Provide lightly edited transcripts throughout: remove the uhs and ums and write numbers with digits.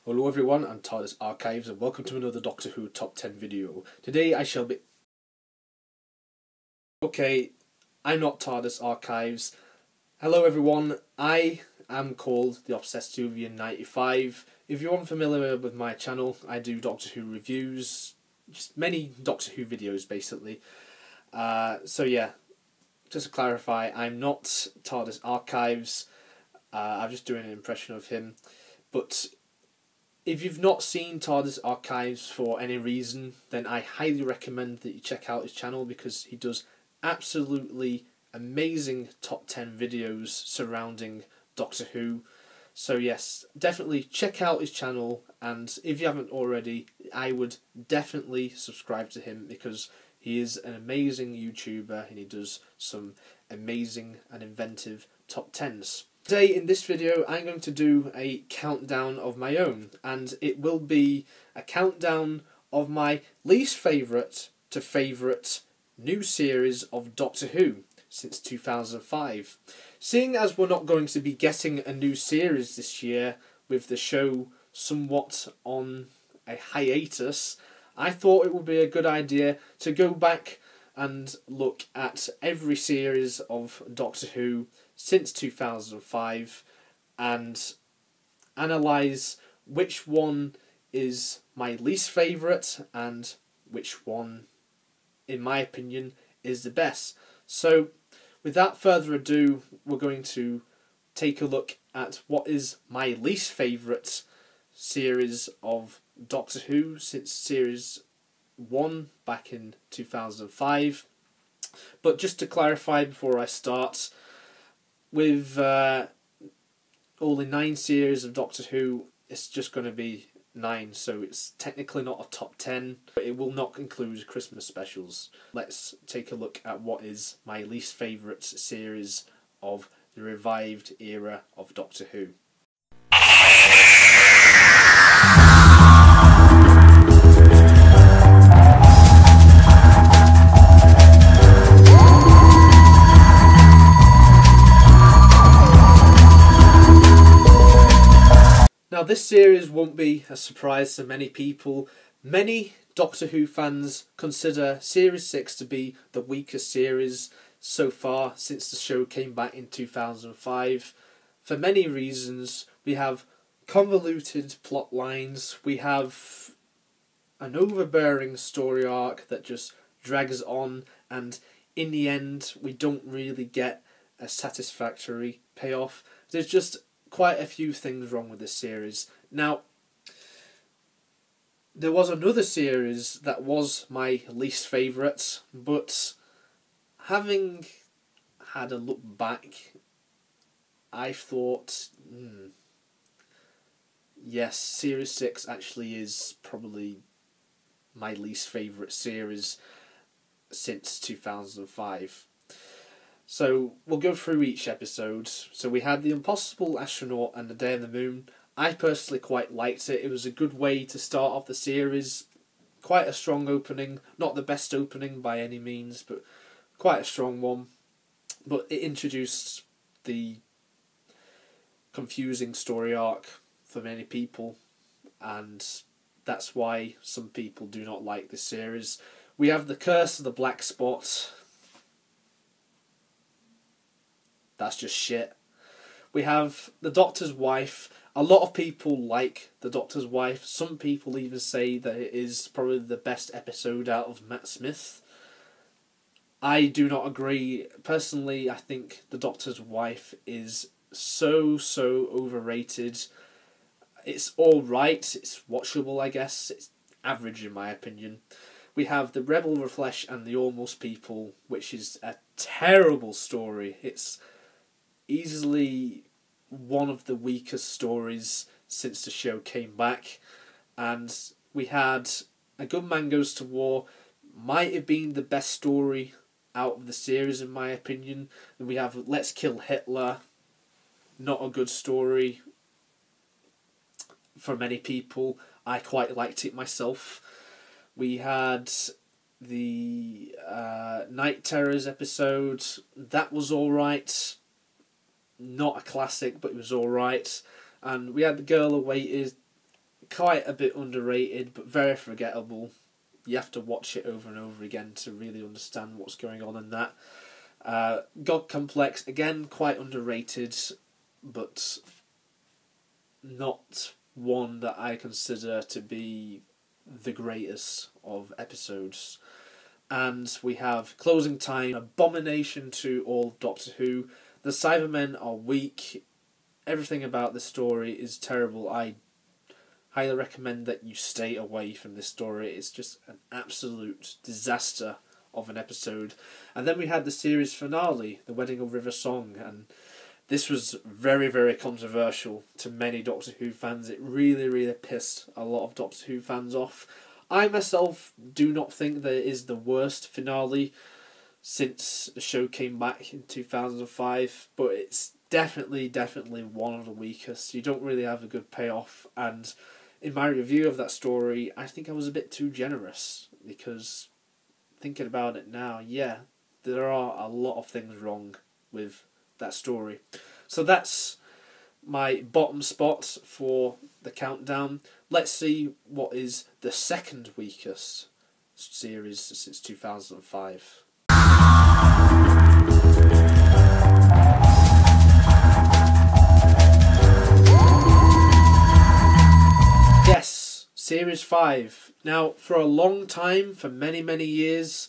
Hello everyone, I'm TARDIS Archives and welcome to another Doctor Who Top 10 video. Today I shall be... Okay, I'm not TARDIS Archives. Hello everyone, I am called the Obsesstuvian 95. If you're unfamiliar with my channel, I do Doctor Who reviews, just many Doctor Who videos basically. So yeah, just to clarify, I'm not TARDIS Archives. I'm just doing an impression of him. But if you've not seen TARDIS Archives for any reason, then I highly recommend that you check out his channel because he does absolutely amazing top 10 videos surrounding Doctor Who. So yes, definitely check out his channel, and if you haven't already, I would definitely subscribe to him because he is an amazing YouTuber and he does some amazing and inventive top 10s. Today in this video I'm going to do a countdown of my own, and it will be a countdown of my least favourite to favourite new series of Doctor Who since 2005. Seeing as we're not going to be getting a new series this year, with the show somewhat on a hiatus, I thought it would be a good idea to go back and look at every series of Doctor Who since 2005 and analyse which one is my least favourite and which one, in my opinion, is the best. So without further ado, we're going to take a look at what is my least favourite series of Doctor Who since series 1 back in 2005. But just to clarify before I start, with only 9 series of Doctor Who, it's just going to be 9, so it's technically not a top 10, but it will not include Christmas specials. Let's take a look at what is my least favourite series of the revived era of Doctor Who. Now this series won't be a surprise to many people. Many Doctor Who fans consider Series 6 to be the weakest series so far since the show came back in 2005. For many reasons. We have convoluted plot lines, we have an overbearing story arc that just drags on, and in the end we don't really get a satisfactory payoff. There's just quite a few things wrong with this series. Now, there was another series that was my least favourite, but having had a look back, I thought, yes, Series 6 actually is probably my least favourite series since 2005. So we'll go through each episode. So we had The Impossible Astronaut and The Day on the Moon. I personally quite liked it. It was a good way to start off the series. Quite a strong opening. Not the best opening by any means, but quite a strong one. But it introduced the confusing story arc for many people, and that's why some people do not like this series. We have The Curse of the Black Spot. That's just shit. We have The Doctor's Wife. A lot of people like The Doctor's Wife. Some people even say that it is probably the best episode out of Matt Smith. I do not agree. Personally, I think The Doctor's Wife is so overrated. It's alright. It's watchable, I guess. It's average in my opinion. We have The Rebel Reflesh and The Almost People, which is a terrible story. It's easily one of the weakest stories since the show came back. And we had A Good Man Goes to War, might have been the best story out of the series in my opinion. And we have Let's Kill Hitler, not a good story for many people. I quite liked it myself. We had the Night Terrors episode. That was alright. Not a classic, but it was alright. And we had The Girl Awaited, quite a bit underrated, but very forgettable. You have to watch it over and over again to really understand what's going on in that. God Complex, again, quite underrated, but not one that I consider to be the greatest of episodes. And we have Closing Time, abomination to all of Doctor Who. The Cybermen are weak. Everything about the story is terrible. I highly recommend that you stay away from this story. It's just an absolute disaster of an episode. And then we had the series finale, The Wedding of River Song, and this was very, very controversial to many Doctor Who fans. It really, really pissed a lot of Doctor Who fans off. I myself do not think that it is the worst finale since the show came back in 2005, but it's definitely one of the weakest. You don't really have a good payoff, and in my review of that story, I think I was a bit too generous, because thinking about it now, yeah, there are a lot of things wrong with that story. So that's my bottom spot for the countdown. Let's see what is the second weakest series since 2005. Yes, Series 5. Now, for a long time, for many years,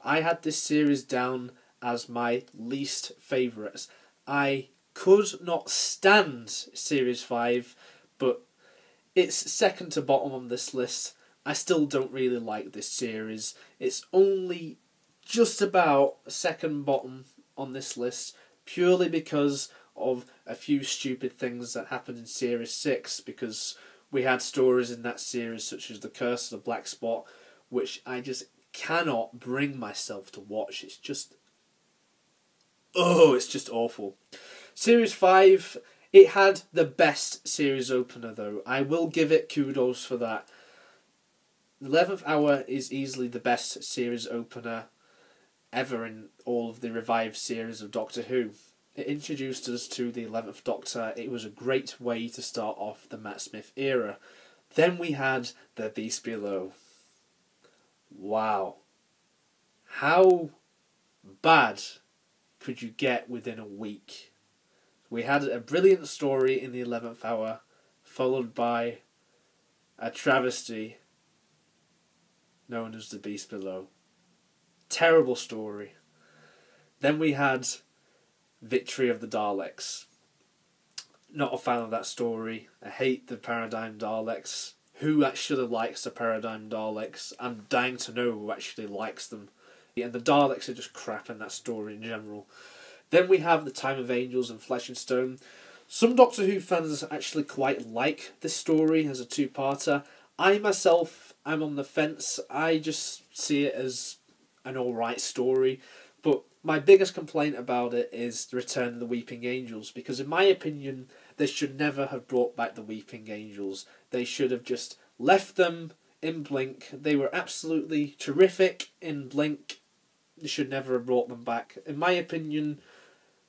I had this series down as my least favourites. I could not stand Series 5, but it's second to bottom on this list. I still don't really like this series. It's only just about second bottom on this list, purely because of a few stupid things that happened in Series 6, because we had stories in that series such as The Curse of the Black Spot, which I just cannot bring myself to watch. It's just awful. Series 5, it had the best series opener though. I will give it kudos for that. The 11th Hour is easily the best series opener ever in all of the revived series of Doctor Who. It introduced us to the 11th Doctor. It was a great way to start off the Matt Smith era. Then we had The Beast Below. Wow. How bad could you get within a week? We had a brilliant story in the 11th Hour, followed by a travesty known as The Beast Below. Terrible story. Then we had Victory of the Daleks. Not a fan of that story. I hate the Paradigm Daleks. Who actually likes the Paradigm Daleks? I'm dying to know who actually likes them. And the Daleks are just crap in that story in general. Then we have The Time of Angels and Flesh and Stone. Some Doctor Who fans actually quite like this story as a two-parter. I myself, I'm on the fence. I just see it as an alright story. But my biggest complaint about it is the Return of the Weeping Angels, because in my opinion, they should never have brought back the Weeping Angels. They should have just left them in Blink. They were absolutely terrific in Blink. They should never have brought them back. In my opinion,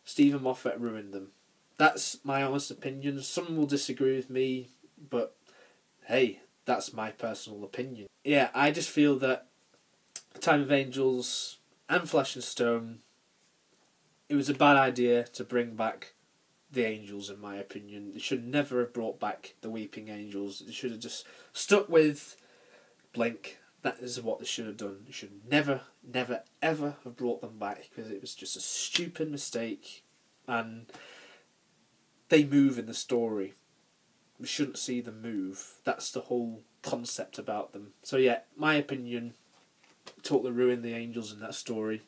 Stephen Moffat ruined them. That's my honest opinion. Some will disagree with me, but hey, that's my personal opinion. Yeah, I just feel that Time of Angels and Flesh and Stone, it was a bad idea to bring back the Angels, in my opinion. They should never have brought back the Weeping Angels. They should have just stuck with Blink. That is what they should have done. They should never, ever have brought them back, because it was just a stupid mistake, and they move in the story. We shouldn't see them move. That's the whole concept about them. So yeah, my opinion, totally ruined the Angels in that story.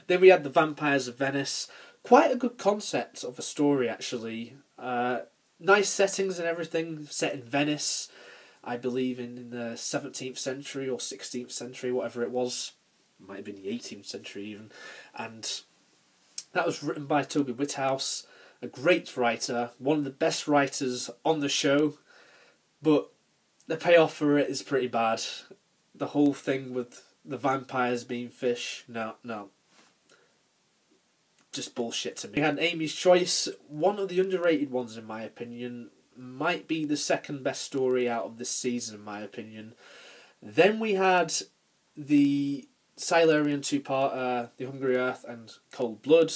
Then we had The Vampires of Venice. Quite a good concept of a story, actually. Nice settings and everything, set in Venice. I believe in the 17th century or 16th century, whatever it was. It might have been the 18th century even. And that was written by Toby Whithouse, a great writer, one of the best writers on the show. But the payoff for it is pretty bad. The whole thing with the vampires being fish, no. Just bullshit to me. We had Amy's Choice, one of the underrated ones in my opinion. might be the second best story out of this season, in my opinion. Then we had the Silurian two-parter, The Hungry Earth and Cold Blood.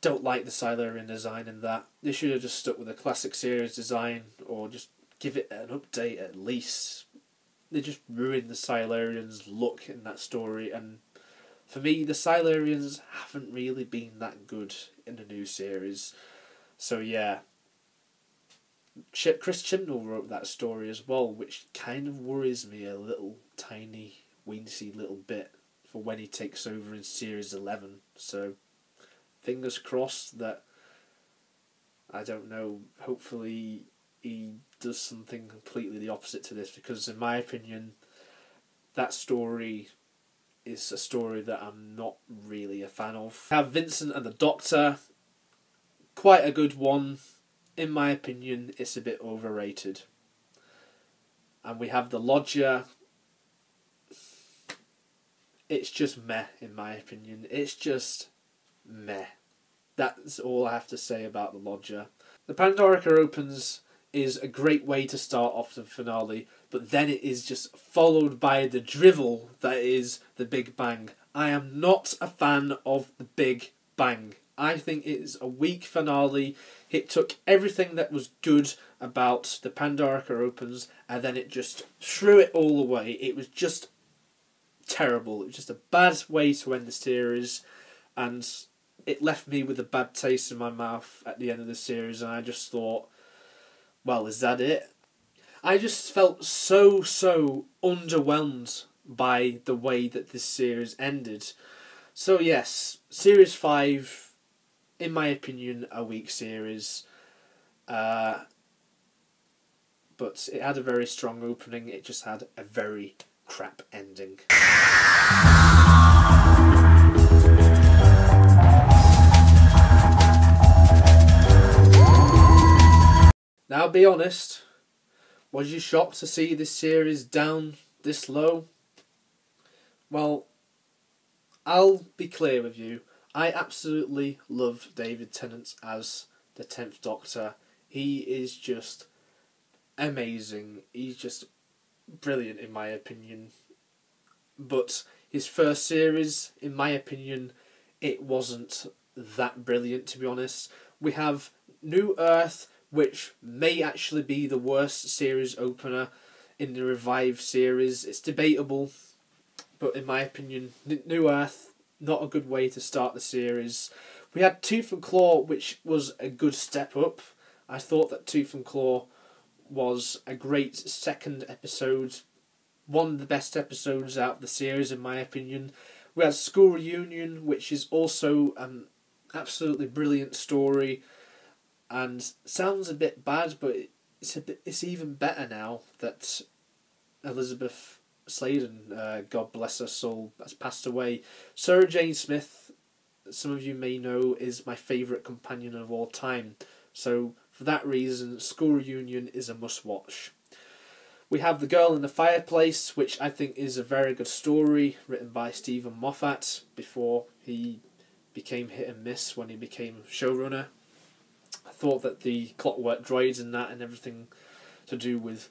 Don't like the Silurian design in that. They should have just stuck with the classic series design, or just give it an update at least. They just ruined the Silurians' look in that story, and for me, the Silurians haven't really been that good in the new series. So yeah, Chris Chibnall wrote that story as well, which kind of worries me a little tiny, weensy little bit for when he takes over in Series 11. So fingers crossed that, I don't know, hopefully he does something completely the opposite to this, because in my opinion, that story is a story that I'm not really a fan of. We have Vincent and the Doctor, quite a good one. In my opinion, it's a bit overrated. And we have The Lodger. It's just meh, in my opinion. It's just meh. That's all I have to say about The Lodger. The Pandorica Opens is a great way to start off the finale, but then it is just followed by the drivel that is The Big Bang. I am not a fan of The Big Bang. I think it is a weak finale. It took everything that was good about the Pandorica Opens and then it just threw it all away. It was just terrible. It was just a bad way to end the series, and it left me with a bad taste in my mouth at the end of the series, and I just thought, well, is that it? I just felt so underwhelmed by the way that this series ended. So yes, Series 5, in my opinion, a weak series. But it had a very strong opening, it just had a very crap ending. Now be honest, was you shocked to see this series down this low? Well, I'll be clear with you. I absolutely love David Tennant as the 10th Doctor. He is just amazing. He's just brilliant in my opinion. But his first series, in my opinion, it wasn't that brilliant, to be honest. We have New Earth, which may actually be the worst series opener in the revived series. It's debatable, but in my opinion, New Earth, not a good way to start the series. We had Tooth and Claw, which was a good step up. I thought that Tooth and Claw was a great second episode, one of the best episodes out of the series in my opinion. We had School Reunion, which is also an absolutely brilliant story, and sounds a bit bad, but it's even better now that Elizabeth Sladen, God bless her soul, has passed away. Sarah Jane Smith, some of you may know, is my favourite companion of all time. So for that reason, School Reunion is a must-watch. We have The Girl in the Fireplace, which I think is a very good story, written by Stephen Moffat before he became hit and miss when he became showrunner. I thought that the clockwork droids and that and everything to do with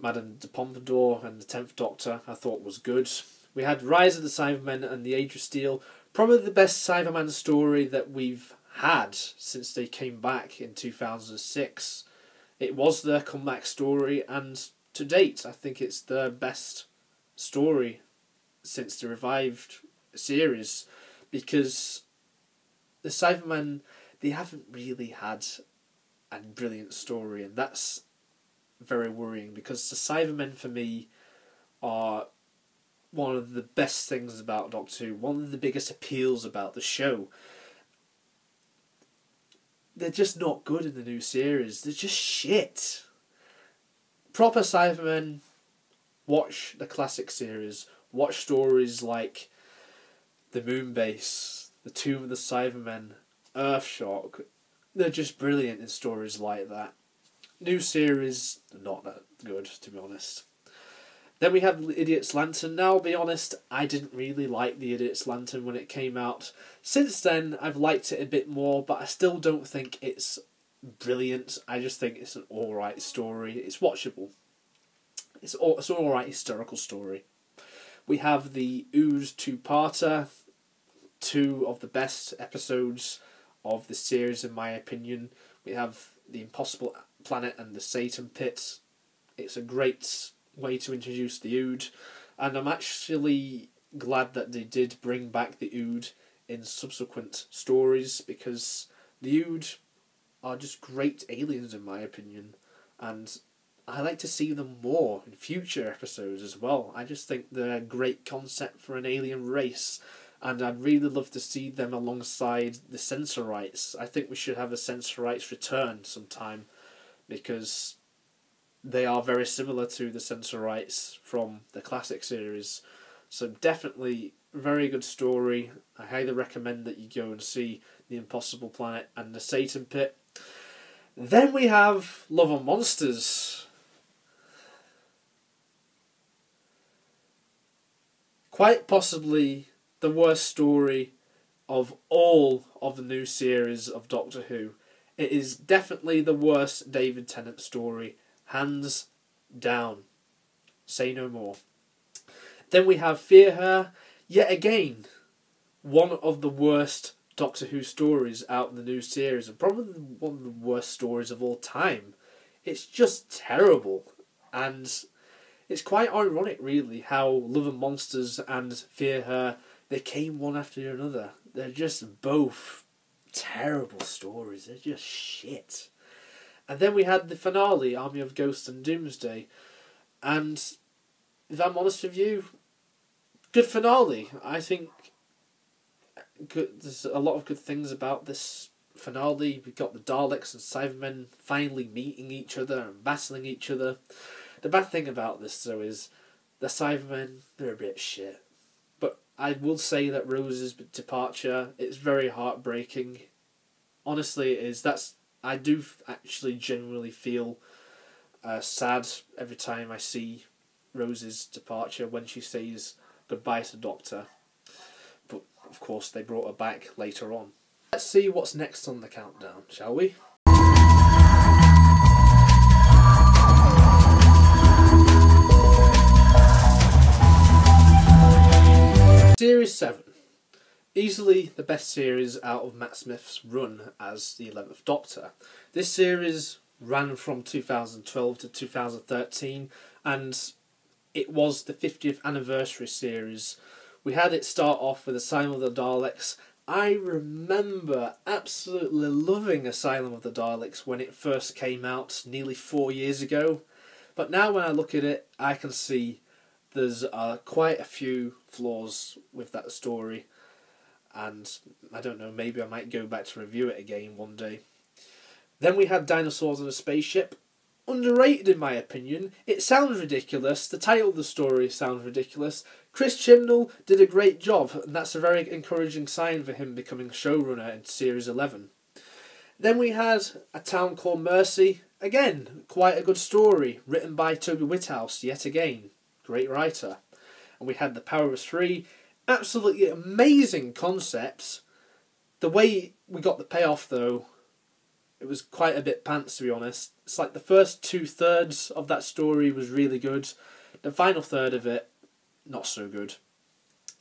Madame de Pompadour and the 10th Doctor I thought was good. We had Rise of the Cybermen and the Age of Steel, probably the best Cyberman story that we've had since they came back in 2006. It was their comeback story, and to date I think it's their best story since the revived series, because the Cybermen, they haven't really had a brilliant story, and that's very worrying, because the Cybermen for me are one of the best things about Doctor Who, one of the biggest appeals about the show. They're just not good in the new series. They're just shit. Proper Cybermen, watch the classic series. Watch stories like The Moonbase, The Tomb of the Cybermen, Earthshock. They're just brilliant in stories like that. New series, not that good, to be honest. Then we have The Idiot's Lantern. Now, I'll be honest, I didn't really like The Idiot's Lantern when it came out. Since then, I've liked it a bit more, but I still don't think it's brilliant. I just think it's an alright story. It's watchable. It's an alright historical story. We have the Ooze two-parter, two of the best episodes of the series in my opinion. We have the Impossible Planet and the Satan Pit. It's a great way to introduce the Ood, and I'm actually glad that they did bring back the Ood in subsequent stories, because the Ood are just great aliens in my opinion, and I like to see them more in future episodes as well. I just think they're a great concept for an alien race, and I'd really love to see them alongside the Sensorites. I think we should have a Sensorites return sometime, because they are very similar to the Sensorites from the classic series. So definitely very good story. I highly recommend that you go and see The Impossible Planet and the Satan Pit. Then we have Love and Monsters. Quite possibly the worst story of all of the new series of Doctor Who. It is definitely the worst David Tennant story, hands down. Say no more. Then we have Fear Her, yet again, one of the worst Doctor Who stories out in the new series, and probably one of the worst stories of all time. It's just terrible, and it's quite ironic really how Love and Monsters and Fear Her, they came one after another. They're just both terrible stories. They're just shit. And then we had the finale, Army of Ghosts and Doomsday, and if I'm honest with you, good finale. I think there's a lot of good things about this finale. We've got the Daleks and Cybermen finally meeting each other and battling each other. The bad thing about this though is the Cybermen, they're a bit shit. But I will say that Rose's departure, it's very heartbreaking. Honestly it is. I do actually genuinely feel sad every time I see Rose's departure when she says goodbye to Doctor. But of course they brought her back later on. Let's see what's next on the countdown, shall we? Series 7. Easily the best series out of Matt Smith's run as the 11th Doctor. This series ran from 2012 to 2013, and it was the 50th anniversary series. We had it start off with Asylum of the Daleks. I remember absolutely loving Asylum of the Daleks when it first came out nearly 4 years ago. But now when I look at it, I can see there's quite a few flaws with that story. And I don't know, maybe I might go back to review it again one day. Then we had Dinosaurs on a Spaceship. Underrated in my opinion. It sounds ridiculous. The title of the story sounds ridiculous. Chris Chibnall did a great job, and that's a very encouraging sign for him becoming showrunner in Series 11. Then we had A Town Called Mercy. Again, quite a good story, written by Toby Whithouse, yet again. Great writer. And we had The Power of Three. Absolutely amazing concepts. The way we got the payoff though, it was quite a bit pants to be honest. It's like the first 2/3 of that story was really good. The final third of it, not so good.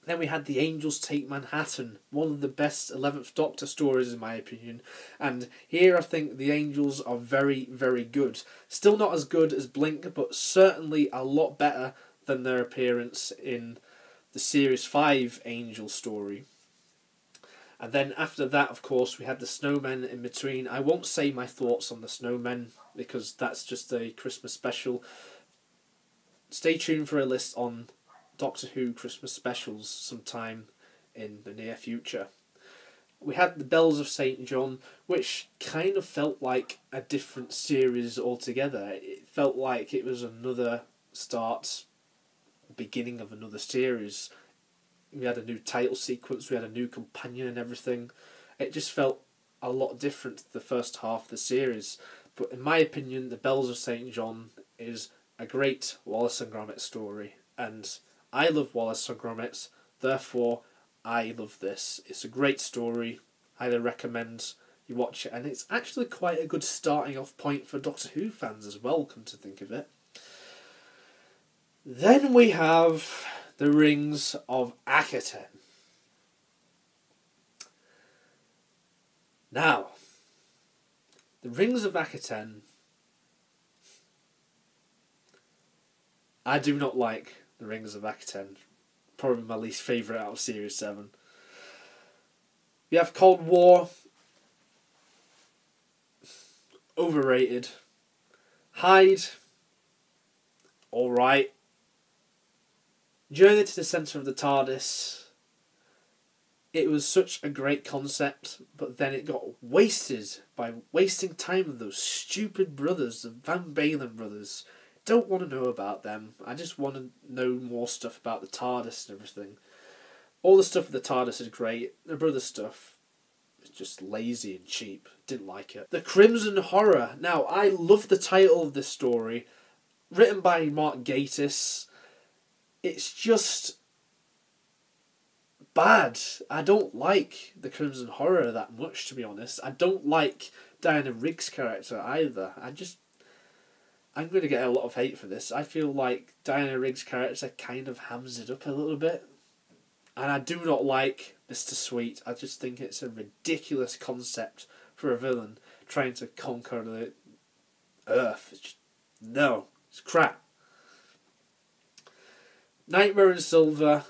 Then we had The Angels Take Manhattan, one of the best 11th Doctor stories in my opinion. And here I think the Angels are very, very good. Still not as good as Blink, but certainly a lot better than their appearance in the Series 5 Angel story. And then after that, of course, we had the Snowmen in between. I won't say my thoughts on the Snowmen because that's just a Christmas special. Stay tuned for a list on Doctor Who Christmas specials sometime in the near future. We had the Bells of St. John, which kind of felt like a different series altogether. It felt like it was another beginning of another series. We had a new title sequence, we had a new companion and everything. It just felt a lot different to the first half of the series. But in my opinion, The Bells of St. John is a great Wallace and Gromit story. And I love Wallace and Gromit, therefore I love this. It's a great story. Highly recommend you watch it, and it's actually quite a good starting off point for Doctor Who fans as well, come to think of it. Then we have the Rings of Eccleston. Now, the Rings of Eccleston, I do not like the Rings of Eccleston. Probably my least favourite out of Series 7. We have Cold War. Overrated. Hyde. Alright. Journey to the Centre of the TARDIS. It was such a great concept, but then it got wasted by wasting time with those stupid brothers, the Van Balen brothers. Don't want to know about them. I just want to know more stuff about the TARDIS and everything. All the stuff with the TARDIS is great. The brother stuff is just lazy and cheap. Didn't like it. The Crimson Horror. Now, I love the title of this story. Written by Mark Gatiss. It's just bad. I don't like the Crimson Horror that much, to be honest. I don't like Diana Rigg's character either. I'm going to get a lot of hate for this. I feel like Diana Rigg's character kind of hams it up a little bit. And I do not like Mr. Sweet. I just think it's a ridiculous concept for a villain trying to conquer the Earth. No, it's crap. Nightmare in Silver,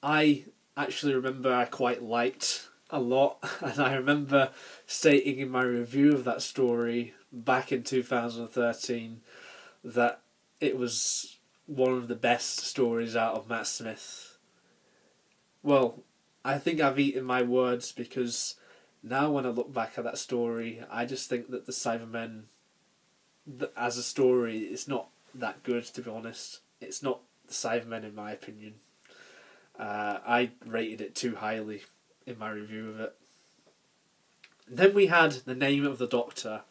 I actually remember I quite liked a lot, and I remember stating in my review of that story back in 2013 that it was one of the best stories out of Matt Smith. Well, I think I've eaten my words, because now when I look back at that story, I just think that the Cybermen as a story is not that good, to be honest. It's not the Cybermen in my opinion. I rated it too highly in my review of it. Then we had The Name of the Doctor.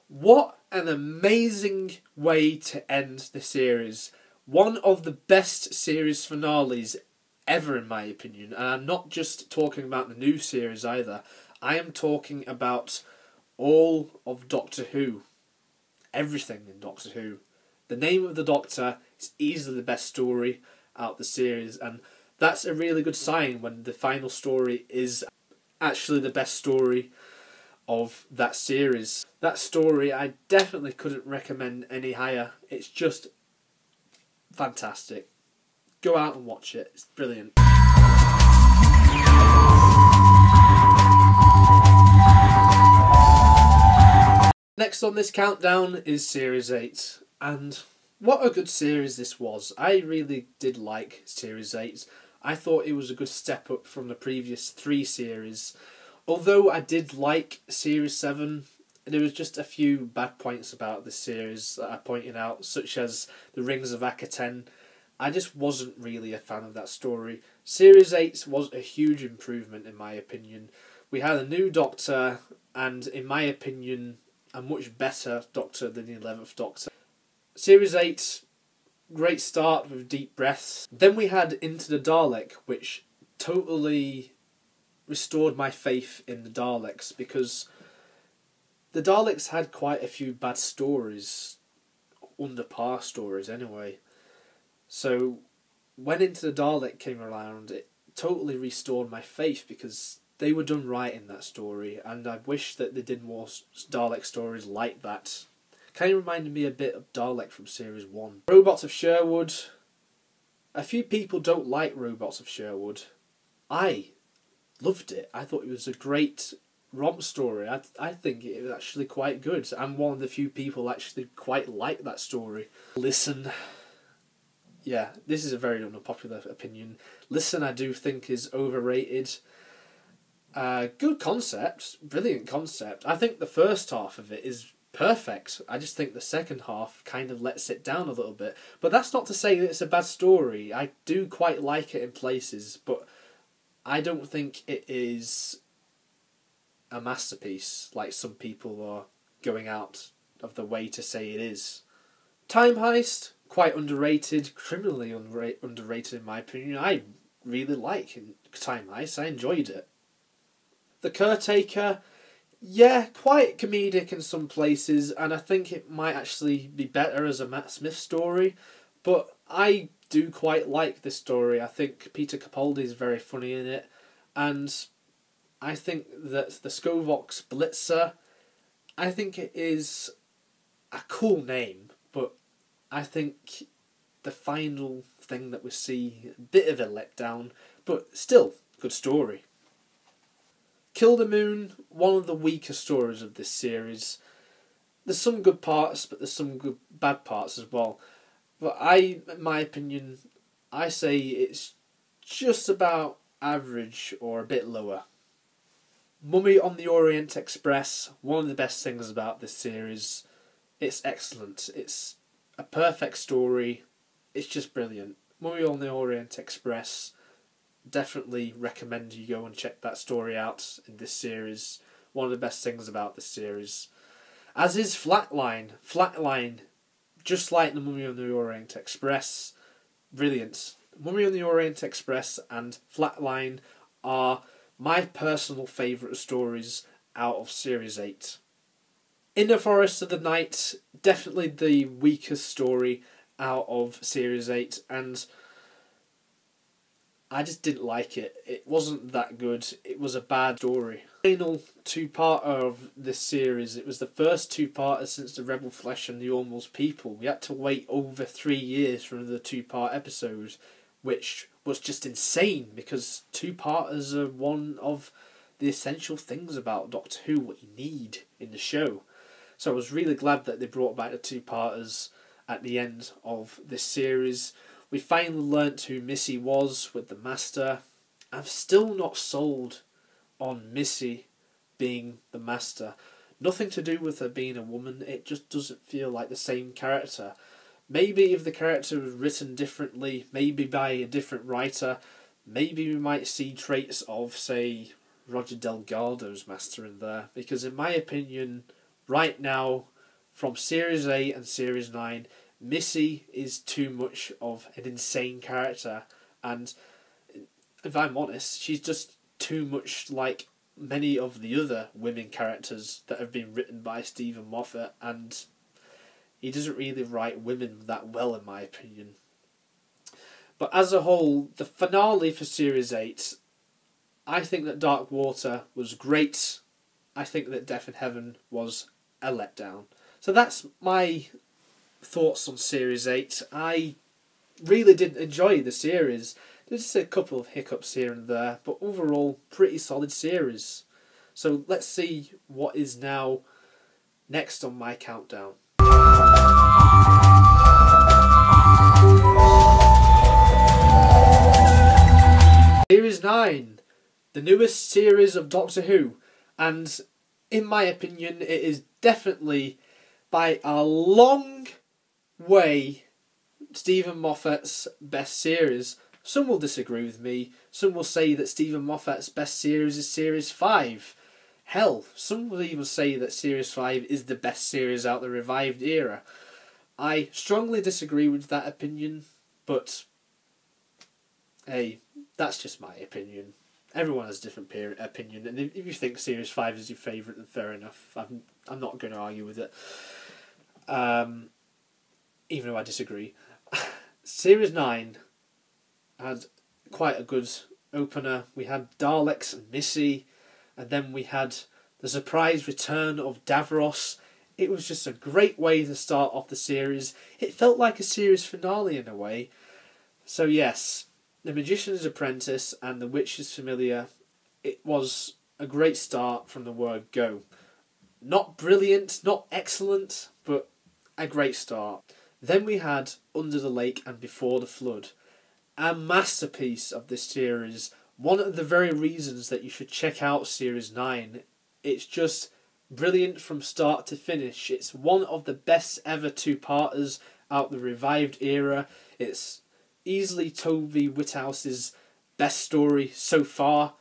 What an amazing way to end the series. One of the best series finales ever in my opinion. And I'm not just talking about the new series either. I am talking about all of Doctor Who. Everything in Doctor Who. The Name of the Doctor is easily the best story out of the series, and that's a really good sign when the final story is actually the best story of that series. That story I definitely couldn't recommend any higher. It's just fantastic. Go out and watch it. It's brilliant. Next on this countdown is Series 8, and what a good series this was. I really did like Series 8. I thought it was a good step up from the previous 3 series. Although I did like Series 7, there was just a few bad points about this series that I pointed out, such as the Rings of Eccleston. I just wasn't really a fan of that story. Series 8 was a huge improvement in my opinion. We had a new Doctor, and in my opinion, a much better Doctor than the 11th Doctor. Series 8, great start with deep breaths. Then we had Into the Dalek, which totally restored my faith in the Daleks, because the Daleks had quite a few bad stories, under par stories anyway. So when Into the Dalek came around, it totally restored my faith, because they were done right in that story, and I wish that they did more Dalek stories like that. Kind of reminded me a bit of Dalek from Series 1. Robots of Sherwood. A few people don't like Robots of Sherwood. I loved it. I thought it was a great romp story. I think it was actually quite good. I'm one of the few people actually quite like that story. Listen. Yeah, this is a very unpopular opinion. Listen, I do think is overrated. Good concept, brilliant concept. I think the first half of it is perfect. I just think the second half kind of lets it down a little bit. But that's not to say that it's a bad story. I do quite like it in places, but I don't think it is a masterpiece like some people are going out of the way to say it is. Time Heist, quite underrated, criminally underrated in my opinion. I really like Time Heist, I enjoyed it. The Caretaker, Yeah, quite comedic in some places, and I think it might actually be better as a Matt Smith story, but I do quite like this story. I think Peter Capaldi is very funny in it, and I think that the Skovox Blitzer, I think it is a cool name, but I think the final thing that we see, a bit of a letdown, but still, good story. Kill the Moon, one of the weaker stories of this series. There's some good parts, but there's some good bad parts as well. But in my opinion, I say it's just about average or a bit lower. Mummy on the Orient Express, one of the best things about this series. It's excellent. It's a perfect story. It's just brilliant. Mummy on the Orient Express, definitely recommend you go and check that story out in this series. One of the best things about this series. As is Flatline. Flatline, just like the Mummy on the Orient Express, brilliant. Mummy on the Orient Express and Flatline are my personal favourite stories out of Series 8. In the Forest of the Night, definitely the weakest story out of Series 8, and I just didn't like it. It wasn't that good. It was a bad story. Final two-parter of this series. It was the first two-parter since The Rebel Flesh and The Almost People. We had to wait over 3 years for another two-part episode, which was just insane because two-parters are one of the essential things about Doctor Who, what you need in the show. So I was really glad that they brought back the two-parters at the end of this series. We finally learnt who Missy was with the Master. I'm still not sold on Missy being the Master. Nothing to do with her being a woman, it just doesn't feel like the same character. Maybe if the character was written differently, maybe by a different writer, maybe we might see traits of, say, Roger Delgado's Master in there. Because in my opinion, right now, from Series 8 and Series 9, Missy is too much of an insane character, and if I'm honest, she's just too much like many of the other women characters that have been written by Stephen Moffat, and he doesn't really write women that well in my opinion. But as a whole, the finale for Series 8, I think that Dark Water was great. I think that Death in Heaven was a letdown. So that's my thoughts on Series 8. I really did enjoy the series. There's just a couple of hiccups here and there, but overall, pretty solid series. So let's see what is now next on my countdown. Series 9, the newest series of Doctor Who, and in my opinion, it is definitely by a long way Stephen Moffat's best series. Some will disagree with me. Some will say that Stephen Moffat's best series is Series 5. Hell, some will even say that Series 5 is the best series out the revived era. I strongly disagree with that opinion, but hey, that's just my opinion. Everyone has a different opinion, and if you think Series 5 is your favourite, then fair enough. I'm not going to argue with it. Even though I disagree. Series 9 had quite a good opener. We had Daleks and Missy, and then we had the surprise return of Davros. It was just a great way to start off the series. It felt like a series finale in a way. So yes, The Magician's Apprentice and The Witch's Familiar, it was a great start from the word go. Not brilliant, not excellent, but a great start. Then we had Under the Lake and Before the Flood, a masterpiece of this series. One of the very reasons that you should check out Series 9. It's just brilliant from start to finish. It's one of the best ever two-parters out the revived era. It's easily Toby Whithouse's best story so far.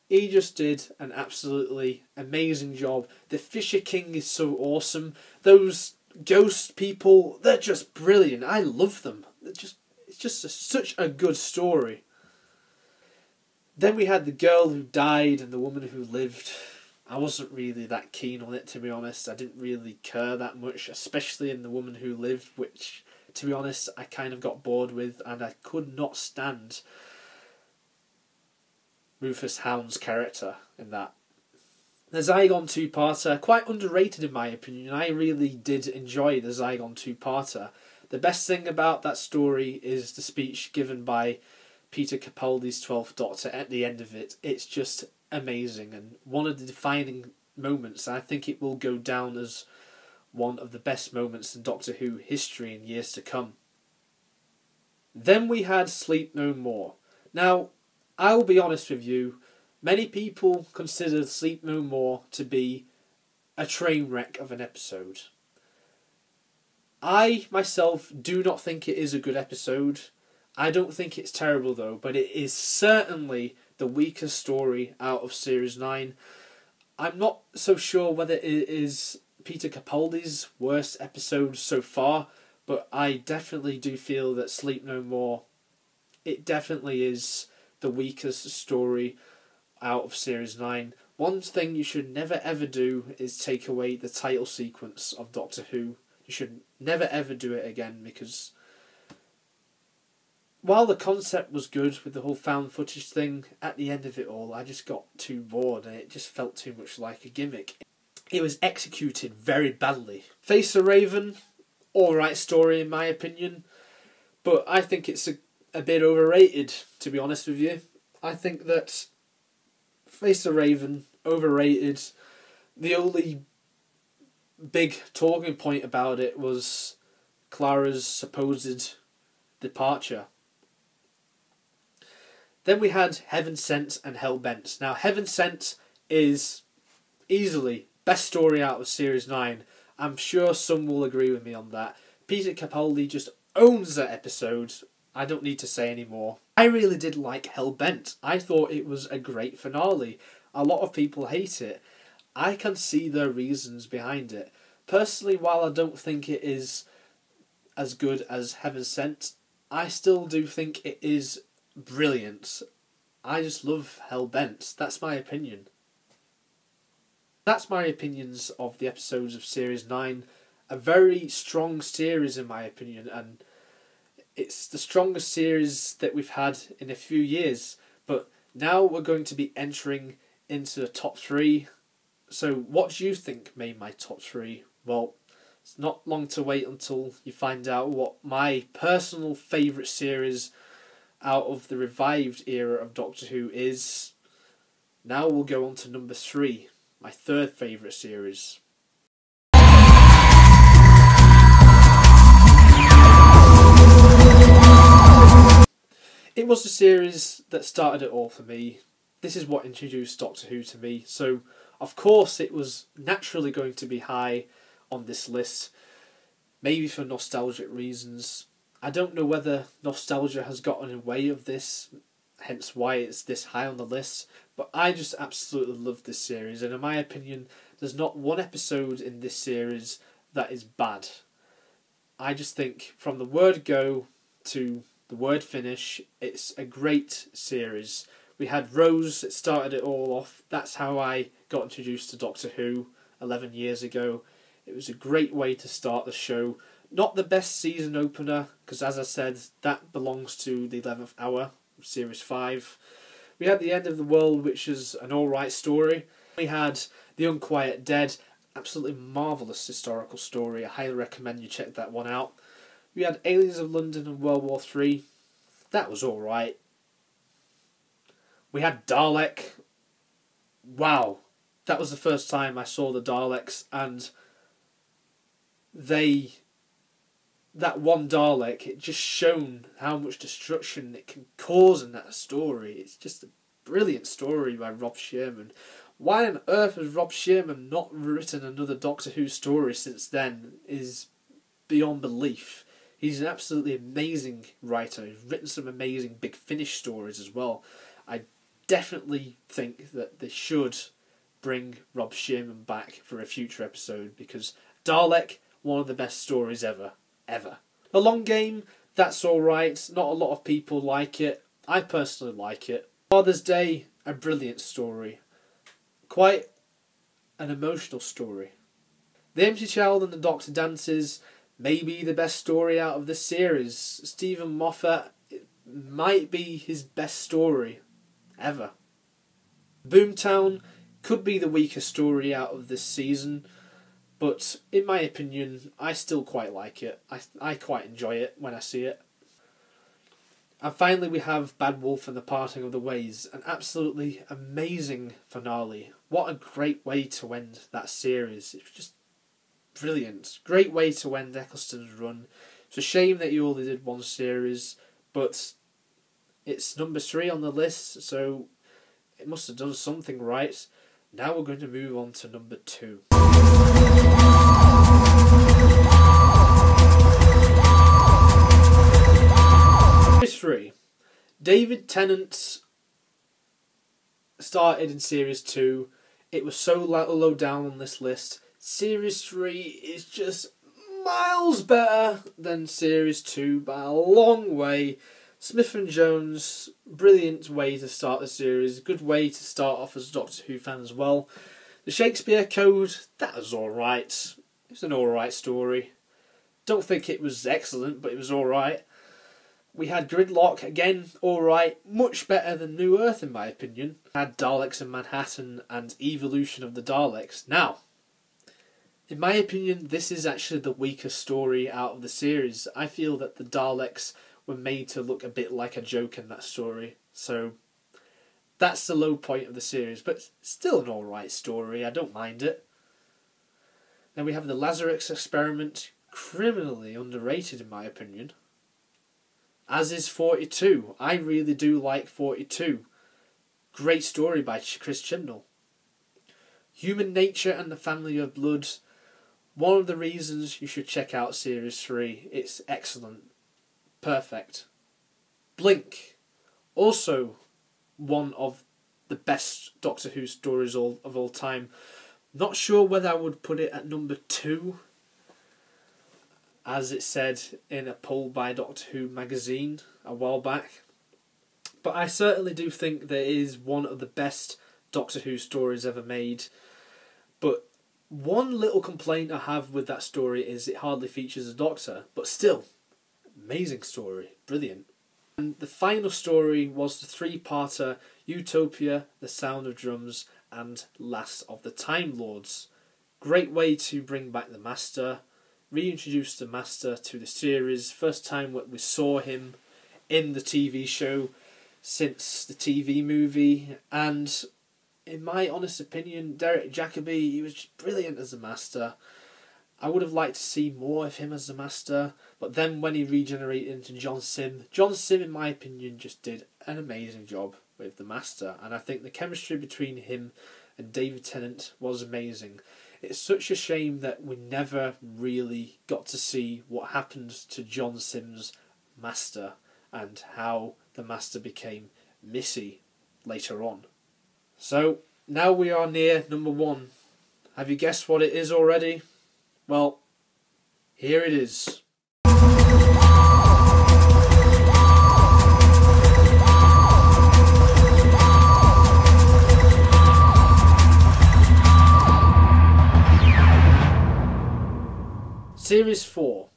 He just did an absolutely amazing job. The Fisher King is so awesome. Those ghost people, they're just brilliant. I love them. It's just such a good story. Then we had The Girl Who Died and The Woman Who Lived. I wasn't really that keen on it, to be honest. I didn't really care that much, especially in The Woman Who Lived, which, to be honest, I kind of got bored with, and I could not stand Rufus Hound's character in that. The Zygon two-parter, quite underrated in my opinion. I really did enjoy the Zygon two-parter. The best thing about that story is the speech given by Peter Capaldi's 12th Doctor at the end of it. It's just amazing, and one of the defining moments. I think it will go down as one of the best moments in Doctor Who history in years to come. Then we had Sleep No More. Now, I will be honest with you, many people consider Sleep No More to be a train wreck of an episode. I, myself, do not think it is a good episode. I don't think it's terrible though, but it is certainly the weakest story out of Series 9. I'm not so sure whether it is Peter Capaldi's worst episode so far, but I definitely do feel that Sleep No More, it definitely is the weakest story out of Series 9. One thing you should never ever do is take away the title sequence of Doctor Who. You should never ever do it again, because while the concept was good with the whole found footage thing, at the end of it all I just got too bored and it just felt too much like a gimmick. It was executed very badly. Face the Raven, alright story in my opinion, but I think it's a bit overrated, to be honest with you. I think that Face the Raven, overrated. The only big talking point about it was Clara's supposed departure. Then we had Heaven Sent and Hell Bent. Now, Heaven Sent is easily best story out of Series 9. I'm sure some will agree with me on that. Peter Capaldi just owns that episode. I don't need to say any more. I really did like Hell Bent. I thought it was a great finale. A lot of people hate it. I can see their reasons behind it. Personally, while I don't think it is as good as Heaven Sent, I still do think it is brilliant. I just love Hell Bent. That's my opinion. That's my opinions of the episodes of Series 9. A very strong series in my opinion, and it's the strongest series that we've had in a few years. But now we're going to be entering into the top 3. So what do you think made my top 3? Well, it's not long to wait until you find out what my personal favourite series out of the revived era of Doctor Who is. Now we'll go on to number 3, my third favourite series. It was the series that started it all for me. This is what introduced Doctor Who to me, so of course it was naturally going to be high on this list, maybe for nostalgic reasons. I don't know whether nostalgia has gotten in the way of this, hence why it's this high on the list, but I just absolutely love this series, and in my opinion there's not one episode in this series that is bad. I just think from the word go to the word finish, it's a great series. We had Rose that started it all off. That's how I got introduced to Doctor Who 11 years ago. It was a great way to start the show. Not the best season opener, because as I said, that belongs to the 11th hour of Series 5. We had The End of the World, which is an alright story. We had The Unquiet Dead, absolutely marvellous historical story. I highly recommend you check that one out. We had Aliens of London and World War III. That was alright. We had Dalek. Wow. That was the first time I saw the Daleks, and that one Dalek, it just shown how much destruction it can cause in that story. It's just a brilliant story by Rob Sherman. Why on earth has Rob Sherman not written another Doctor Who story since then is beyond belief. He's an absolutely amazing writer. He's written some amazing Big Finish stories as well. I definitely think that they should bring Rob Sherman back for a future episode, because Dalek, one of the best stories ever. The Long Game, that's alright. Not a lot of people like it. I personally like it. Father's Day, a brilliant story. Quite an emotional story. The Empty Child and the Doctor Dances may be the best story out of this series. Stephen Moffat, it might be his best story ever. Boomtown could be the weakest story out of this season, but in my opinion, I still quite like it. I quite enjoy it when I see it. And finally we have Bad Wolf and the Parting of the Ways, an absolutely amazing finale. What a great way to end that series. It's just brilliant. Great way to end Eccleston's run. It's a shame that he only did one series, but it's number 3 on the list, so it must have done something right. Now we're going to move on to number 2. Number 3. David Tennant started in Series 2. It was so low down on this list. Series 3 is just miles better than Series 2 by a long way. Smith and Jones, brilliant way to start the series. Good way to start off as a Doctor Who fan as well. The Shakespeare Code, that was alright. It was an alright story. Don't think it was excellent, but it was alright. We had Gridlock, again, alright. Much better than New Earth in my opinion. Had Daleks in Manhattan and Evolution of the Daleks. Now, in my opinion, this is actually the weakest story out of the series. I feel that the Daleks were made to look a bit like a joke in that story. So that's the low point of the series, but still an alright story. I don't mind it. Then we have the Lazarus Experiment, criminally underrated in my opinion. As is 42. I really do like 42. Great story by Chris Chibnall. Human Nature and the Family of Blood. One of the reasons you should check out Series 3. It's excellent. Perfect. Blink. Also one of the best Doctor Who stories of all time. Not sure whether I would put it at number 2, as it said in a poll by Doctor Who magazine a while back. But I certainly do think that it is one of the best Doctor Who stories ever made. But one little complaint I have with that story is it hardly features a Doctor. But still, amazing story. Brilliant. And the final story was the 3-parter Utopia, The Sound of Drums and Last of the Time Lords. Great way to bring back the Master. Reintroduce the Master to the series. First time we saw him in the TV show since the TV movie. And in my honest opinion, Derek Jacobi, he was just brilliant as the Master. I would have liked to see more of him as the Master, but then when he regenerated into John Sim in my opinion just did an amazing job with the Master, and I think the chemistry between him and David Tennant was amazing. It's such a shame that we never really got to see what happened to John Sim's Master and how the Master became Missy later on. So now we are near number 1. Have you guessed what it is already? Well, here it is. Series 4.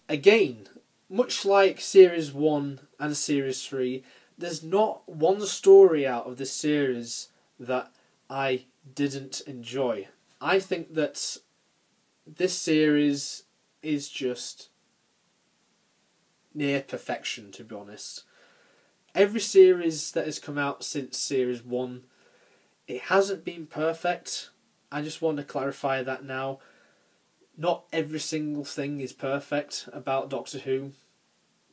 Again, much like Series 1 and Series 3, there's not one story out of this series that I didn't enjoy. I think that this series is just near perfection, to be honest. Every series that has come out since Series 1, it hasn't been perfect. I just want to clarify that now. Not every single thing is perfect about Doctor Who.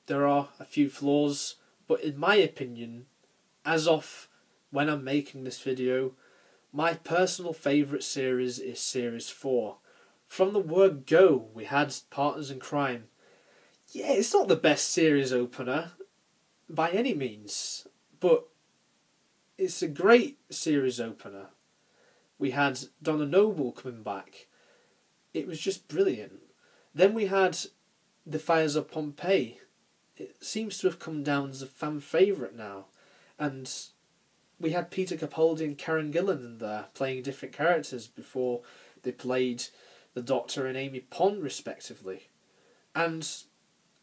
There are a few flaws, but in my opinion, as of when I'm making this video, my personal favourite series is Series 4. From the word go, we had Partners in Crime. Yeah, it's not the best series opener by any means, but it's a great series opener. We had Donna Noble coming back. It was just brilliant. Then we had The Fires of Pompeii. It seems to have come down as a fan favourite now. And we had Peter Capaldi and Karen Gillan in there playing different characters before they played the Doctor and Amy Pond respectively. And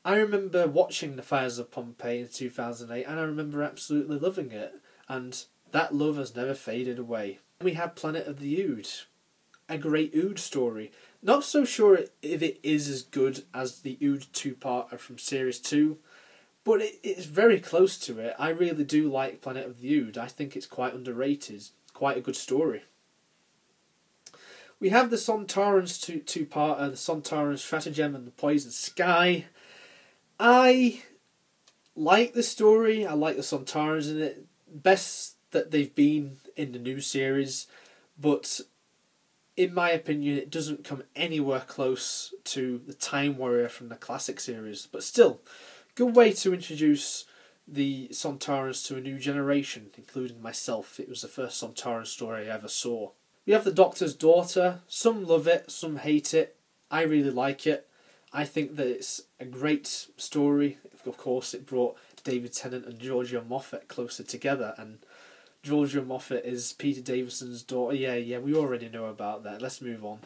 I remember watching The Fires of Pompeii in 2008 and I remember absolutely loving it. And that love has never faded away. We have Planet of the Ood, a great Ood story. Not so sure if it is as good as the Ood two-parter from Series 2, but it's very close to it. I really do like Planet of the Ood. I think it's quite underrated. It's quite a good story. We have the Sontarans two-parter, the Sontaran Stratagem and the Poison Sky. I like the story. I like the Sontarans in it. Best that they've been in the new series, but in my opinion it doesn't come anywhere close to the Time Warrior from the classic series. But still, good way to introduce the Sontarans to a new generation, including myself. It was the first Sontaran story I ever saw. We have the Doctor's Daughter. Some love it, some hate it. I really like it. I think that it's a great story. Of course, it brought David Tennant and Georgia Moffat closer together, and Georgia Moffat is Peter Davison's daughter. Yeah, we already know about that. Let's move on.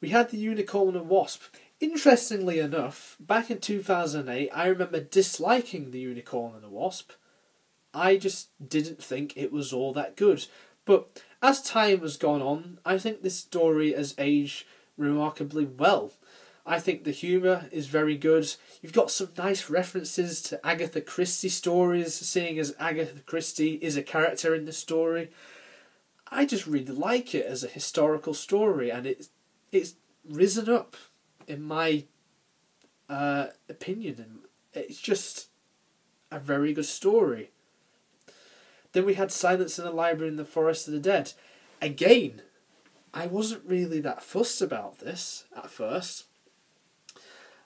We had the Unicorn and Wasp. Interestingly enough, back in 2008, I remember disliking the Unicorn and the Wasp. I just didn't think it was all that good. But as time has gone on, I think this story has aged remarkably well. I think the humour is very good. You've got some nice references to Agatha Christie stories, seeing as Agatha Christie is a character in the story. I just really like it as a historical story, and it's risen up in my opinion. It's just a very good story. Then we had Silence in the Library in the Forest of the Dead. Again, I wasn't really that fussed about this at first.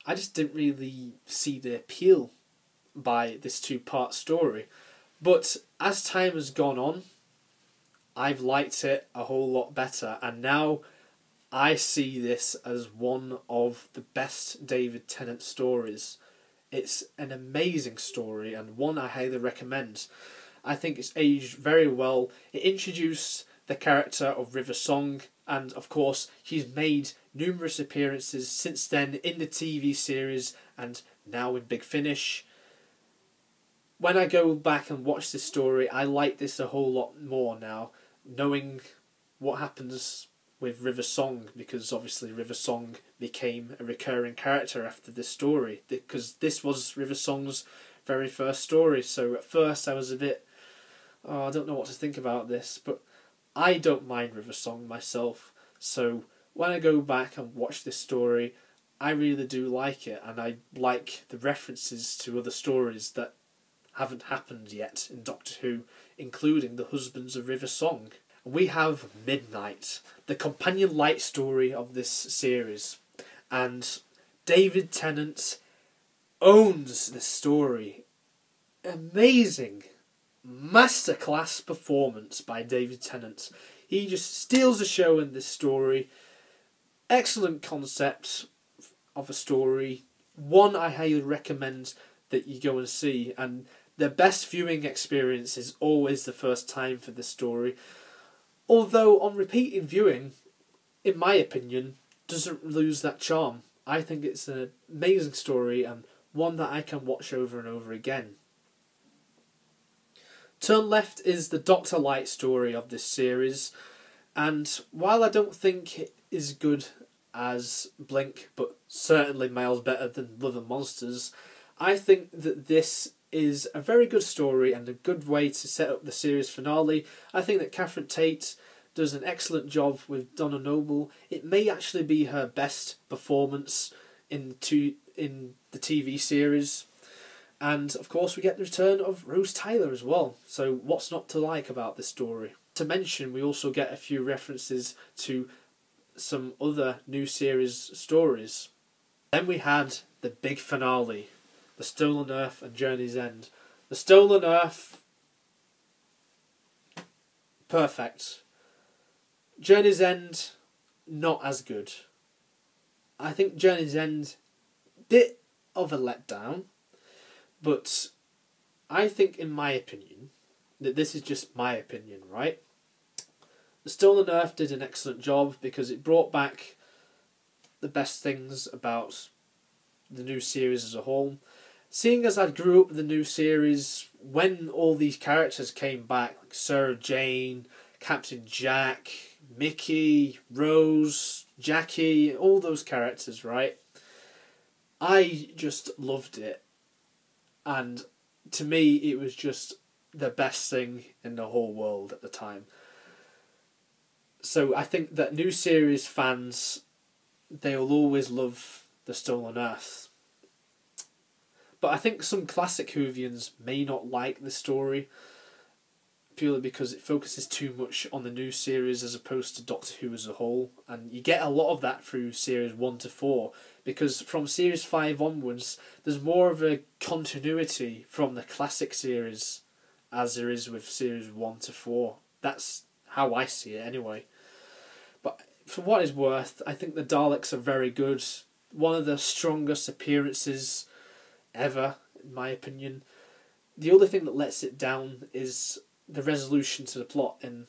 I just didn't really see the appeal by this two-part story. But as time has gone on, I've liked it a whole lot better. And now I see this as one of the best David Tennant stories. It's an amazing story and one I highly recommend. I think it's aged very well. It introduced the character of River Song, and of course he's made numerous appearances since then in the TV series and now in Big Finish. When I go back and watch this story, I like this a whole lot more now, knowing what happens with River Song, because obviously River Song became a recurring character after this story, because this was River Song's very first story. So at first I was a bit, I don't know what to think about this, but I don't mind River Song myself, so when I go back and watch this story, I really do like it, and I like the references to other stories that haven't happened yet in Doctor Who, including the husbands of River Song. We have Midnight, the companion light story of this series, and David Tennant owns this story. Amazing masterclass performance by David Tennant. He just steals the show in this story. Excellent concept of a story. One I highly recommend that you go and see, and the best viewing experience is always the first time for this story. Although on repeated viewing, in my opinion, doesn't lose that charm. I think it's an amazing story and one that I can watch over and over again. Turn Left is the Doctor Light story of this series, and while I don't think it is good as Blink, but certainly miles better than Love and Monsters, I think that this is a very good story and a good way to set up the series finale. I think that Catherine Tate does an excellent job with Donna Noble. It may actually be her best performance in the TV series. And of course we get the return of Rose Tyler as well, so what's not to like about this story? To mention, we also get a few references to some other new series stories. Then we had the big finale, The Stolen Earth and Journey's End. The Stolen Earth, perfect. Journey's End, not as good. I think Journey's End, bit of a letdown. But I think, in my opinion, This is just my opinion, right? The Stolen Earth did an excellent job because it brought back the best things about the new series as a whole. Seeing as I grew up with the new series, when all these characters came back, like Sarah Jane, Captain Jack, Mickey, Rose, Jackie, all those characters, right? I just loved it. And to me, it was just the best thing in the whole world at the time. So I think that new series fans, they'll always love The Stolen Earth. But I think some classic Whovians may not like the story, purely because it focuses too much on the new series as opposed to Doctor Who as a whole. And you get a lot of that through series 1 to 4, because from series 5 onwards, there's more of a continuity from the classic series as there is with series 1 to 4. That's how I see it anyway. But for what it's worth, I think the Daleks are very good. One of the strongest appearances ever, in my opinion. The other thing that lets it down is the resolution to the plot in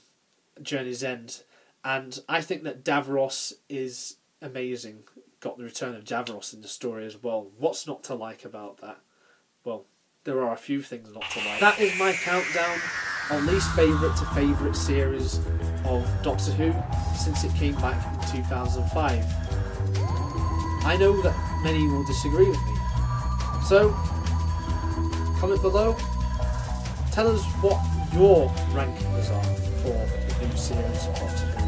Journey's End. And I think that Davros is amazing. Got the return of Davros in the story as well. What's not to like about that? Well, there are a few things not to like. That is my countdown on least favourite to favourite series of Doctor Who since it came back in 2005. I know that many will disagree with me. So, comment below. Tell us what your rankings are for the new series of Doctor Who.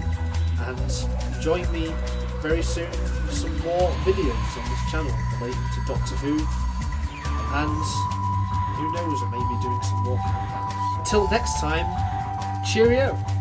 And join me very soon for some more videos on this channel relating to Doctor Who. And who knows, I may be doing some more countdowns. Until next time, cheerio!